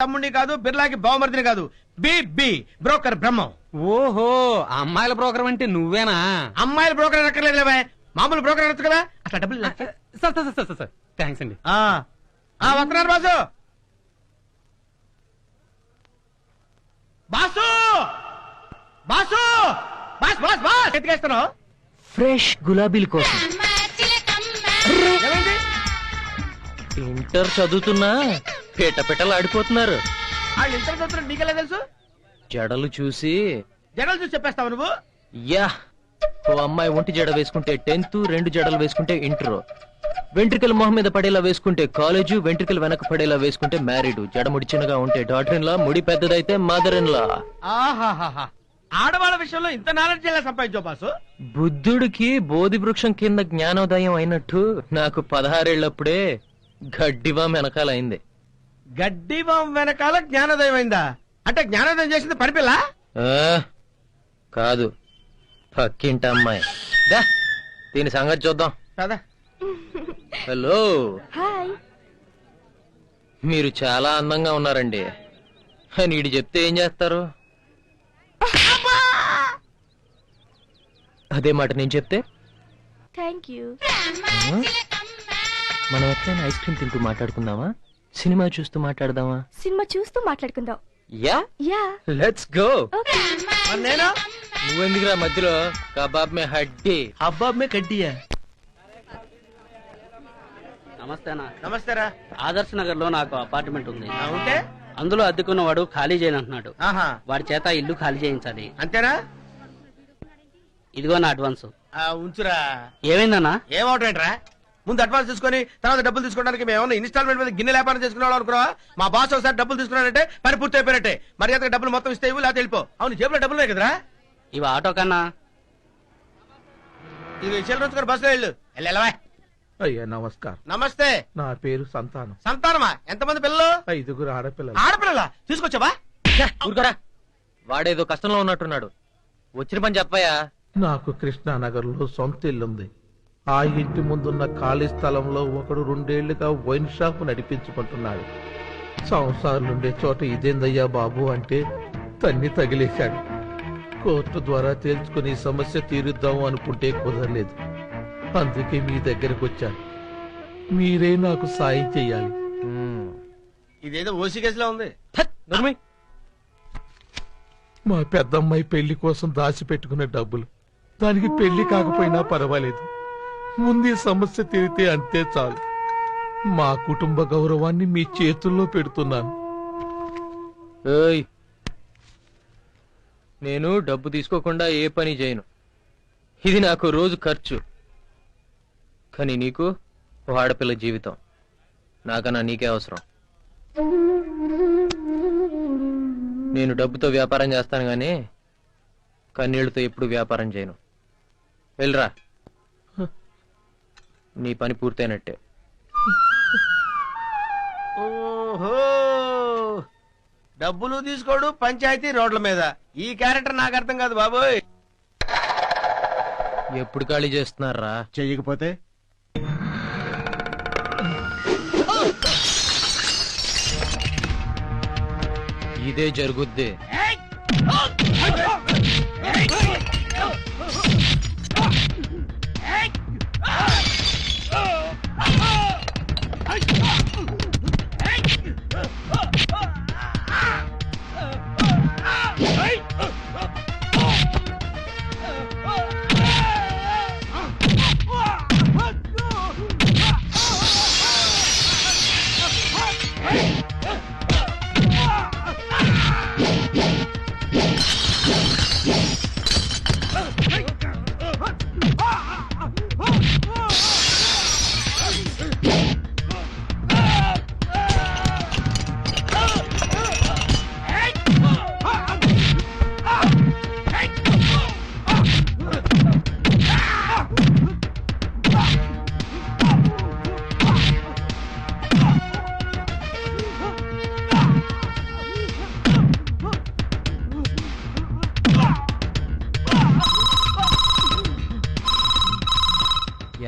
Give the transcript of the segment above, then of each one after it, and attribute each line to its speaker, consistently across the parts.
Speaker 1: తమ్ముడిని కాదు, బిర్లాకి బావమర్దిని కాదు, బి బ్రోకర్ బ్రహ్మం.
Speaker 2: ఓహో, అమ్మాయిల బ్రోకర్ అంటే నువ్వేనా?
Speaker 1: అమ్మాయిల బ్రోకర్ అనక్కర్లేదు, మామూలు బ్రోకర్ అనొచ్చు కదా. అట్లా డబ్బులు
Speaker 2: సార్ థ్యాంక్స్ అండి.
Speaker 1: వస్తున్నారు boss. Boss boss boss boss boss ఎత్తుకేస్తాను.
Speaker 3: ఫ్రెష్ గులాబీల కోసం
Speaker 1: ఏమైంది?
Speaker 3: ఇంటర్ చదువుతున్నా పిటలు ఆడిపోతున్నారు.
Speaker 1: వాళ్ళు ఇంటర్ చదువుతున్నారు, నీకెలా తెలుసు?
Speaker 3: జడలు చూసి
Speaker 1: జడలు చూసి చెప్పేస్తావు నువ్వు?
Speaker 3: యా, ఓ అమ్మాయి ఒంటి జడ వేసుకుంటే 10th, 2 జడలు వేసుకుంటే ఇంటర్, వెంట్రికలు మొహం మీద పడేలా వేసుకుంటే కాలేజు, వెంట్రికలు వెనక పడేలా వేసుకుంటే మ్యారీడ్, జడ ముడి చిన్నగా ఉంటే డాటర్ ఇన్ లా, ముడి పెద్దదైతే మదర్ ఇన్ లా.
Speaker 1: ఆహాహా, ఆడవాళ్ళ విషయంలో ఇంత నాలెడ్జ్ ఎలా సంపాదించావు బాసు?
Speaker 3: బుద్ధుడికి బోధి వృక్షం కింద జ్ఞానోదయం అయినట్టు నాకు 16 ఏళ్లప్పుడే గడ్డివాం వెనకాలైంది.
Speaker 1: గడ్డివాం వెనకాల జ్ఞానోదయం అయిందా? అంటే జ్ఞానోదయం చేసింది పనిపిల్ల
Speaker 3: కాదు, పక్కింటి అమ్మాయి. దా, దీని సంగతి చూద్దాం.
Speaker 1: కదా.
Speaker 3: Hello,
Speaker 4: hi.
Speaker 3: మీరు చాలా అందంగా ఉన్నారండి అని ఈడు చెప్తే ఏం చేస్తారు? అదే మాట నేను చెప్తే?
Speaker 4: Thank you.
Speaker 3: మనం ఎట్లయినా ఐస్ క్రీమ్ తింటూ మాట్లాడుకుందామా? సినిమా చూస్తూ మాట్లాడదామా?
Speaker 4: సినిమా చూస్తూ మాట్లాడుకుందాం.
Speaker 3: Yeah
Speaker 4: yeah,
Speaker 3: let's go.
Speaker 4: Okay.
Speaker 1: మరి నేను
Speaker 3: నువ్వెందుకురా మధ్యలో? కబాబ్ మే హడ్డీ.
Speaker 1: అబ్బాబ్ మే కడ్డియా.
Speaker 5: నమస్తే అన్న.
Speaker 1: నమస్తేరా.
Speaker 5: ఆదర్శ్ నగర్ లో నాకు అపార్ట్మెంట్ ఉంది.
Speaker 1: ఉంటే
Speaker 5: అందులో అద్దెకున్నవాడు ఖాళీ చేయనంటున్నాడు.
Speaker 1: ఆహా,
Speaker 5: వాడి చేత ఇల్లు ఖాళీ చేయించాలి.
Speaker 1: అంతేనా?
Speaker 5: ఇదిగో నా అడ్వాన్స్.
Speaker 1: ఉంచురా.
Speaker 5: ఏమైందన్నా?
Speaker 1: ఏమవుతాయంట్రా? ముందు అడ్వాన్స్ తీసుకొని తర్వాత డబ్బులు తీసుకోవడానికి మేము ఇన్స్టాల్మెంట్ మీద గిన్నె వ్యాపారం చేసుకునే అనుకున్నావా? మా బాస్ ఒకసారి డబ్బులు తీసుకున్నాడంటే పని పూర్తి అయిపోయినట్టే. మర్యాదగా డబ్బులు మొత్తం ఇస్తే ఇవ్వు, లేకపోతే వెళ్ళిపో. అవును, జేబులో డబ్బులు ఉన్నాయి కదరా?
Speaker 5: ఇవి ఆటో కన్నా.
Speaker 1: ఇది చెల్లించుకొని బస్సులో వెళ్ళు. వెళ్ళవా?
Speaker 6: అయ్యా నమస్కారం.
Speaker 1: నమస్తే.
Speaker 6: నా పేరు సంతానం.
Speaker 1: సంతానమా? ఎంతమంది పిల్లలు?
Speaker 6: 5 ఆడపిల్లలు.
Speaker 1: ఆడపిల్లలా? తీసుకొచ్చావా?
Speaker 3: ఊరుకోరా, వాడేదో కష్టంలో ఉన్నట్టున్నాడు. వచ్చిన పని చెప్పాయా?
Speaker 6: నాకు కృష్ణానగర్ లో సొంత ఇల్లుంది. ఆ ఇంటి ముందున్న ఖాళీ స్థలంలో ఒకడు 2 ఏళ్లుగా వైన్ షాప్ నడిపించుకుంటున్నాడు. సంసారులుండే చోట ఇదేందయ్యా బాబు అంటే తన్ని తగిలేశాడు. కోర్టు ద్వారా తేల్చుకుని సమస్య తీరుద్దాము అనుకుంటే కుదరలేదు. అందుకే మీ దగ్గరకు వచ్చాను. మీరే నాకు సాయం చెయ్యాలి.
Speaker 1: ఇదేదో ఓసి కేసులో ఉంది.
Speaker 6: మా పెద్దమ్మాయి పెళ్లి కోసం దాచిపెట్టుకున్న డబ్బులు, దానికి పెళ్లి కాకపోయినా పర్వాలేదు, ముందు సమస్య తీరితే అంతే చాలు. మా కుటుంబ గౌరవాన్ని మీ చేతుల్లో పెడుతున్నాను.
Speaker 3: ఏయ్, నేను డబ్బు తీసుకోకుండా ఏ పని చేయను. ఇది నాకు రోజు ఖర్చు. కానీ నీకు ఓ ఆడపిల్ల జీవితం, నాకన్నా నీకే అవసరం. నేను డబ్బుతో వ్యాపారం చేస్తాను గానీ కన్నీళ్లతో ఎప్పుడు వ్యాపారం చేయను. వెళ్ళరా, నీ పని పూర్తయినట్టే.
Speaker 1: ఓహో, డబ్బులు తీసుకోడు, పంచాయతీ రోడ్ల మీద. ఈ క్యారెక్టర్ నాకు అర్థం కాదు బాబోయ్.
Speaker 3: ఎప్పుడు ఖాళీ చేస్తున్నారా?
Speaker 1: చెయ్యకపోతే
Speaker 3: ఇదే జరుగుద్ది.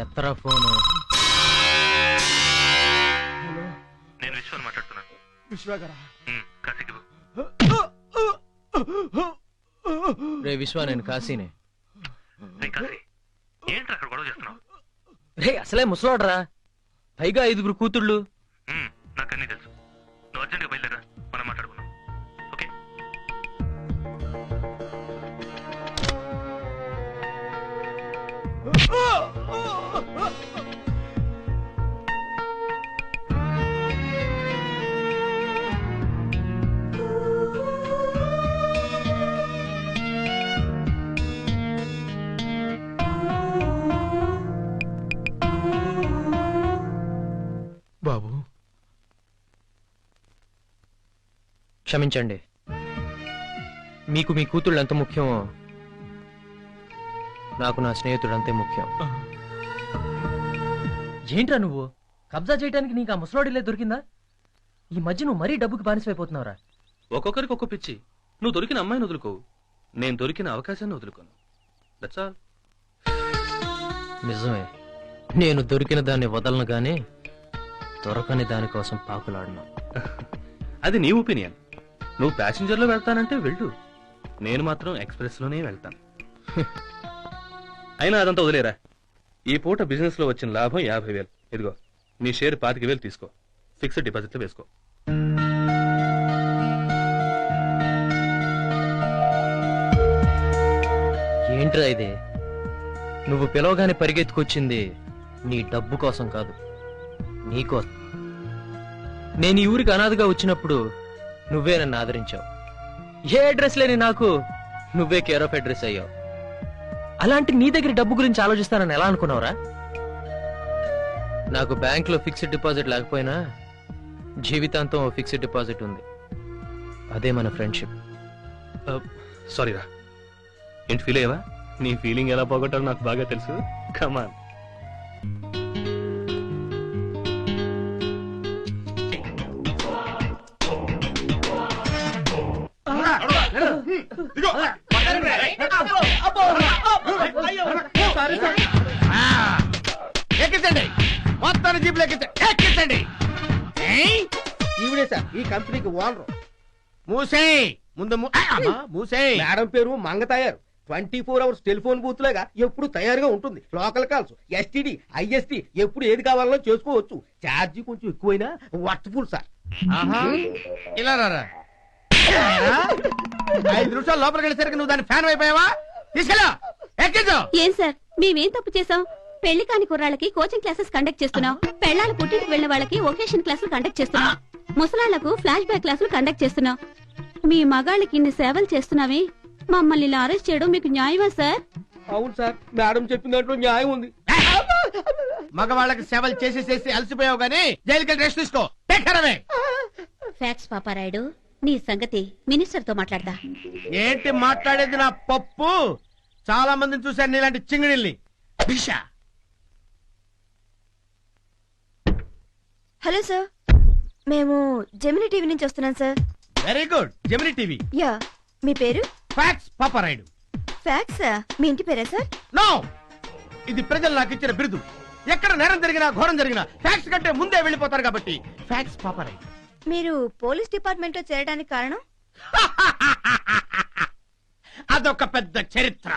Speaker 3: ఎత్తరా ఫోను.
Speaker 7: నేను విశ్వాన్ని మాట్లాడుతున్నాను.
Speaker 1: విశ్వాగరా
Speaker 3: రే విశ్వ, నేను కాశీనే.
Speaker 7: ఏంటి అక్కడ గొడవ చేస్తున్నావు?
Speaker 3: రే అసలే ముసలాడరా, పైగా 5 కూతుళ్ళు.
Speaker 7: నాకు అన్నీ తెలుసు. నువ్వు అర్జెంట్గా బయలుదేరా, మనం మాట్లాడుకున్నాం. ఓకే?
Speaker 6: బాబు
Speaker 3: క్షమించండి. మీకు మీ కూతుళ్ళు ఎంత ముఖ్యమో నాకు నా స్నేహితుడు అంతే ముఖ్యం. ఏంట్రా నువ్వు, కబ్జా చేయడానికి నీకు ఆ ముసలాడిలే దొరికిందా? ఈ మధ్య నువ్వు మరీ డబ్బుకి బానిసైపోతున్నావురా.
Speaker 8: ఒక్కొక్కరికి ఒక్క పిచ్చి. నువ్వు దొరికిన అమ్మాయిని వదులుకోవు, నేను దొరికిన అవకాశాన్ని వదులుకోను. That's all.
Speaker 3: నిజమే, నేను దొరికిన దాన్ని వదలను గానీ దొరకని దానికోసం పాకులాడను.
Speaker 8: అది నీ ఒపీనియన్. నువ్వు ప్యాసింజర్లో వెళ్తానంటే వెళ్ళు, నేను మాత్రం ఎక్స్ప్రెస్లోనే వెళ్తాను. అయినా అదంతా వదిలేరా. ఈ పూట బిజినెస్ లో వచ్చిన లాభం 50,000. ఇదిగో నీ షేర్ 25,000 తీసుకో, ఫిక్స్డ్ డిపాజిట్ లో వేసుకో.
Speaker 3: ఏంట్రా ఇది, నువ్వు పిలవగానే పరిగెత్తుకొచ్చింది నీ డబ్బు కోసం కాదు, నీకోసం. నేను ఈ ఊరికి అనాథగా వచ్చినప్పుడు నువ్వే నన్ను ఆదరించావు. ఏ అడ్రస్ లేని నాకు నువ్వే కేర్ ఆఫ్ అడ్రస్ అయ్యావు. అలాంటి నీ దగ్గర డబ్బు గురించి ఆలోచిస్తానని ఎలా అనుకున్నావురా? నాకు బ్యాంక్ లో ఫిక్స్డ్ డిపాజిట్ లేకపోయినా జీవితాంతం ఫిక్స్డ్ డిపాజిట్ ఉంది. అదే మన ఫ్రెండ్షిప్.
Speaker 8: సారీ రా, ఏంటి ఫీల్ అయ్యావా? నీ ఫీలింగ్ ఎలా పోగొట్టాలో నాకు బాగా తెలుసు. కమాన్.
Speaker 1: ఎక్కించండి, మొత్తాన్ని జీపులు ఎక్కించండి.
Speaker 6: ఈవిడే సార్ ఈ కంపెనీకి ఓనరు.
Speaker 1: మూసేయ్ ముందు మూసేయ్.
Speaker 6: మేడం పేరు మంగతాయారు. 24 hours టెలిఫోన్ బూత్ లాగా ఎప్పుడు తయారుగా ఉంటుంది. లోకల్ కాల్స్, ఎస్టీడీ, ఐఎస్టీ ఎప్పుడు ఏది కావాలన్నా చేసుకోవచ్చు. ఛార్జీ కొంచెం ఎక్కువైనా వర్త్ఫుల్ సార్.
Speaker 1: ఇలా రారా. 5 నిమిషాలు లోపలికి వెళ్ళేసరికి నువ్వు దాన్ని ఫ్యాన్ అయిపోయావా? తీసుకెళ్ళా, ఎక్కించు.
Speaker 4: ఏం సార్ మేమేం తప్పు చేసాం? పెళ్లి కాని కుర్రాళ్ళకి కోచింగ్ క్లాసెస్ కండక్ట్ చేస్తున్నాం. పెళ్లాలు పుట్టింటికి వెళ్లిన వాళ్ళకి వొకేషన్ క్లాసులు కండక్ట్ చేస్తున్నాం. ముసలాళ్లకు ఫ్లాష్ బ్యాక్ క్లాసులు కండక్ట్ చేస్తున్నాం. మీ మగాళ్ళకి ఇన్ని సేవలు చేస్తున్నామే, మమ్మల్ని ఇలా అరెస్ట్ చేయడం మీకు న్యాయమా సార్?
Speaker 6: అవును సార్, మేడం చెప్పిన దాంట్లో న్యాయం ఉంది.
Speaker 1: మగవాళ్ళకి సేవలు చేసి చేసి అలసిపోయావు గానీ జైలుకి రెస్ట్ తీసుకో.
Speaker 4: ఫ్యాక్స్ పాపారాయుడు, నీ సంగతి మినిస్టర్ తో మాట్లాడదా.
Speaker 1: ఏంటి మాట్లాడేది నా పప్పు? చాలా మందిని చూశాను నీలాంటి చింగిడిల్ని.
Speaker 4: హలో సార్, మేము జెమిని టీవీ నుంచి వస్తున్నాం sir.
Speaker 1: Very good. Gemini TV.
Speaker 4: Yeah, మీ పేరు?
Speaker 1: ఫ్యాక్స్ పాపారాయుడు.
Speaker 4: ఫ్యాక్స్ మీ ఇంటి పేరా సార్?
Speaker 1: నో, ఇది ప్రజలు నాకు ఇచ్చిన బిరుదు. ఎక్కడ నేరం జరిగినా ఘోరం జరిగినా ఫ్యాక్స్ కంటే ముందే వెళ్ళిపోతారు కాబట్టి ఫ్యాక్స్ పాపారాయుడు.
Speaker 4: మీరు పోలీస్ డిపార్ట్మెంట్ లో చేరడానికి కారణం?
Speaker 1: అదొక పెద్ద చరిత్ర.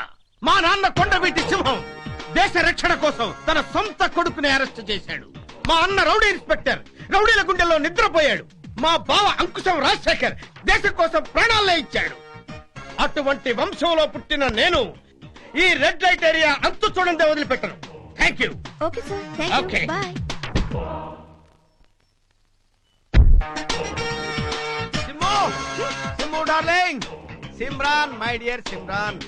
Speaker 1: మా నాన్న కొండవీటి సింహం దేశ రక్షణ కోసం తన సొంత కొడుకుని అరెస్ట్ చేశాడు. మా అన్న రౌడీ ఇన్స్పెక్టర్ రౌడీల గుండెల్లో నిద్రపోయాడు. మా బావ అంకుశం రాజశేఖర్ దేశం కోసం ప్రాణాలే ఇచ్చాడు. అటువంటి వంశంలో పుట్టిన నేను ఈ రెడ్ లైట్ ఏరియా అంతు చూడందే వదిలిపెట్టను. Thank you.
Speaker 4: Okay sir, thank you.
Speaker 1: Okay.
Speaker 4: Bye.
Speaker 1: Simmu darling, Simran my dear Simran.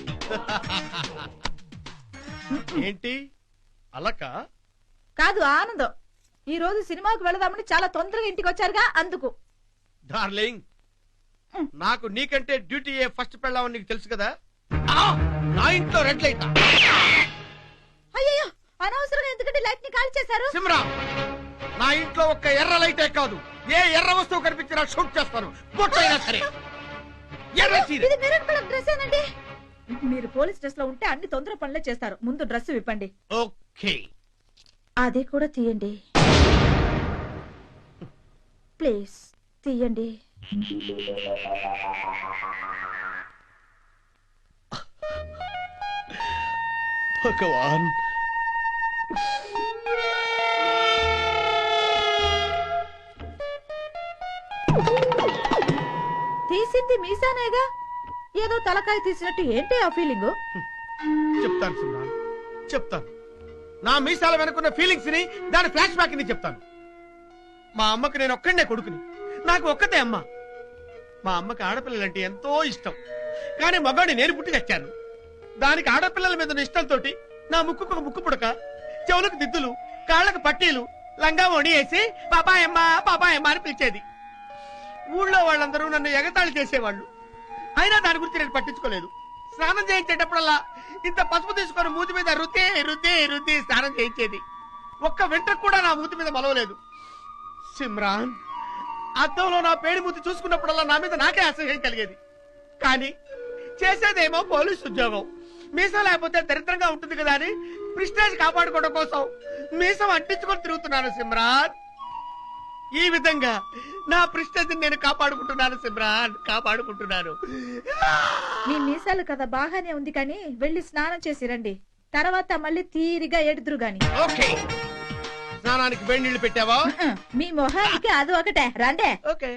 Speaker 1: ఏంటి అలక?
Speaker 9: కాదు, ఆనందం. ఈ రోజు సినిమాకు వెళదామని చాలా తొందరగా ఇంటికి వచ్చారుగా, అందుకు.
Speaker 1: డార్లింగ్, నాకు నీకంటే డ్యూటీ ఏ ఫస్ట్ పెళ్ళామని నీకు తెలుసు కదా. నా ఇంట్లో రెడ్ లైట్.
Speaker 9: అయ్యో, అనవసరంగా ఎందుకంటే లైట్ ని కాల్ చేశారు.
Speaker 1: సిమ్రాన్, నా ఇంట్లో ఒక్క ఎర్ర లైటే కాదు, ఏ ఎర్ర వస్తువు కనిపించినా షూట్ చేస్తాను. బొట్టైనా సరే. ఎర్ర చీర.
Speaker 9: ఇది మెరూన్ కలర్ డ్రెస్ ఏనండి. మీరు పోలీస్ డ్రెస్ లో ఉంటే అన్ని తొందర పనులే చేస్తారు. ముందు డ్రెస్ విప్పండి.
Speaker 1: ఓకే.
Speaker 9: అది కూడా తీయండి ప్లీజ్. తీయండి.
Speaker 1: భగవాన్,
Speaker 9: తీసింది మీసానేగా, ఏదో తలకాయ తీసినట్టు ఏంటి ఆ ఫీలింగ్?
Speaker 1: చెప్తాను సిమ్రాన్, చెప్తాను. నా మీసాల వెనుకున్న ఫీలింగ్స్ ని, దాని ఫ్లాష్ బ్యాక్ ని చెప్తాను. మా అమ్మకి నేను ఒక్కడే కొడుకుని, నాకు ఒక్కతే అమ్మ. మా అమ్మకి ఆడపిల్లలంటే ఎంతో ఇష్టం, కానీ మగాడిని నేను పుట్టి తెచ్చాను. దానికి ఆడపిల్లల మీద ఉన్న ఇష్టంతో నా ముక్కుకు ఒక ముక్కు పుడక, చెవులకు దిద్దులు, కాళ్ళకు పట్టీలు, లంగా వణి వేసి పాపాయమ్మ పాపాయమ్మ అని పిలిచేది. ఊళ్ళో వాళ్ళందరూ నన్ను ఎగతాళి చేసేవాళ్ళు, అయినా దాని గురించి నేను పట్టించుకోలేదు. స్నానం చేయించేటప్పుడల్లా ఇంత పసుపు తీసుకొని మూతి మీద రుద్ది రుద్ది రుద్ది స్నానం చేయించేది. ఒక్క వెంట్రుక కూడా నా మూతి మీద మలవలేదు. సిమ్రాన్, అద్దంలో నా పేడి మూతి చూసుకున్నప్పుడల్లా నా మీద నాకే అసహ్యం కలిగేది. కానీ చేసేదేమో పోలీసు ఉద్యోగం. మీసం లేకపోతే దరిద్రంగా ఉంటుంది కదా అని ప్రిస్టేజ్ కాపాడుకోవడం కోసం మీసం అంటించుకొని తిరుగుతున్నాను సిమ్రాన్. ఈ విధంగా నా ప్రిస్టేజ్ నేను కాపాడుకుంటున్నాను సిమ్రాన్, కాపాడుకుంటున్నాను.
Speaker 9: మీ మీసాలు కదా బాగానే ఉంది, కానీ వెళ్ళి స్నానం చేసి రండి. తర్వాత మళ్ళీ తీరిగా ఎడుదురు గాని.
Speaker 1: ఓకే, స్నానానికి వేడి నీళ్లు పెట్టావా?
Speaker 9: మీ మొహానికి అది ఒకటే రండే.
Speaker 1: ఓకే.